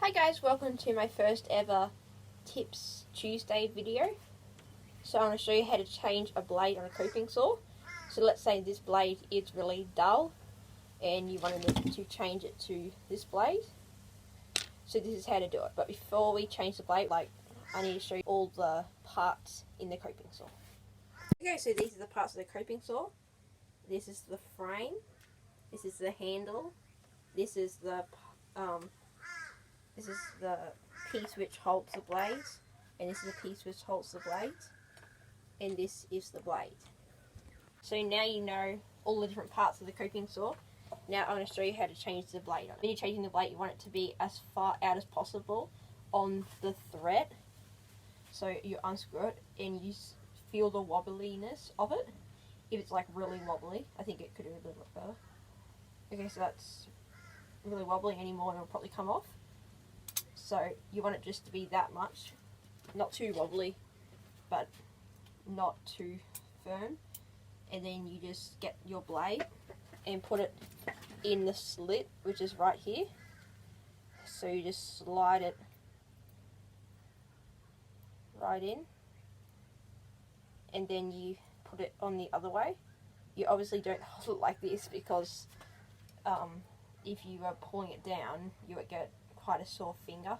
Hi guys, welcome to my first ever Tips Tuesday video. So I'm going to show you how to change a blade on a coping saw. So let's say this blade is really dull and you wanted to change it to this blade. So this is how to do it. But before we change the blade, I need to show you all the parts in the coping saw. Okay, so these are the parts of the coping saw. This is the frame. This is the handle. This is the piece which holds the blades, and this is the piece which holds the blades, and this is the blade. So now you know all the different parts of the coping saw. Now I'm going to show you how to change the blade on it. When you're changing the blade, you want it to be as far out as possible on the thread. So you unscrew it and you feel the wobbliness of it. If it's like really wobbly, I think it could do a little bit better. Okay, so that's really wobbly anymore and it'll probably come off. So you want it just to be that much, not too wobbly, but not too firm. And then you just get your blade and put it in the slit, which is right here. So you just slide it right in, and then you put it on the other way. You obviously don't hold it like this because if you are pulling it down, you would get quite a sore finger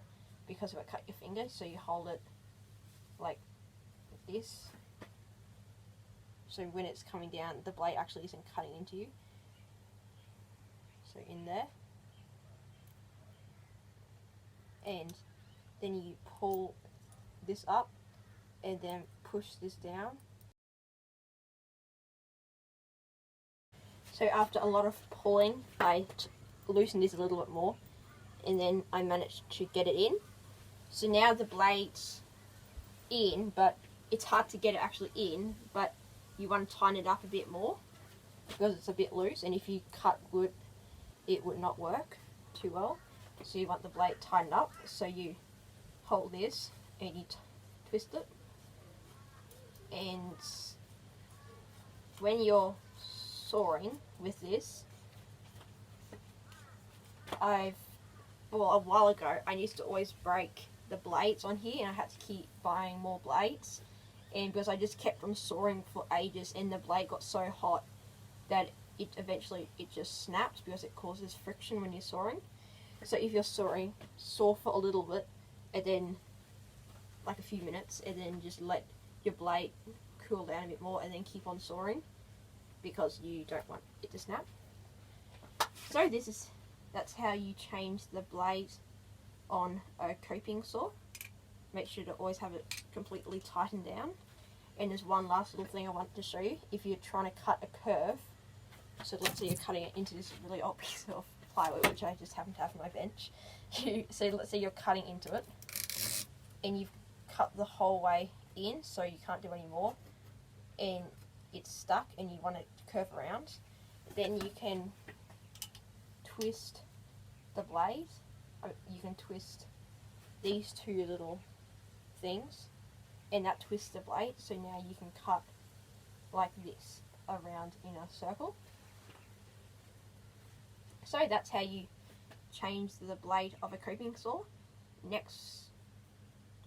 because it would cut your finger. So you hold it like this. So when it's coming down, the blade actually isn't cutting into you. So in there. And then you pull this up and then push this down. So after a lot of pulling, I loosened this a little bit more, and then I managed to get it in. So now the blade's in, but it's hard to get it actually in, but you want to tighten it up a bit more because it's a bit loose, and if you cut wood, it would not work too well. So you want the blade tightened up, so you hold this and you twist it, and when you're sawing with this, a while ago I used to always break the blades on here and I had to keep buying more blades, and because I just kept on sawing for ages and the blade got so hot that it eventually just snaps because it causes friction when you're sawing. So if you're sawing, saw for a little bit and then like a few minutes and then just let your blade cool down a bit more and then keep on sawing because you don't want it to snap. So that's how you change the blade on a coping saw. Make sure to always have it completely tightened down. And there's one last little thing I want to show you. If you're trying to cut a curve, so let's say you're cutting it into this really old piece of plywood, which I just happen to have on my bench. So let's say you're cutting into it and you've cut the whole way in, so you can't do any more, and it's stuck and you want it to curve around, then you can twist the blade. You can twist these two little things and that twists the blade, so now you can cut like this around in a circle. So that's how you change the blade of a coping saw. Next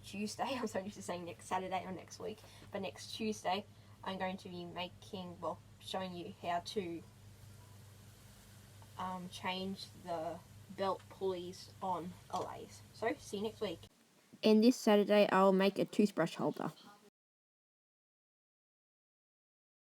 Tuesday, I'm so used to saying next Saturday or next week, but next Tuesday I'm going to be showing you how to change the belt pulleys on a lathe. So see you next week. And this Saturday I'll make a toothbrush holder.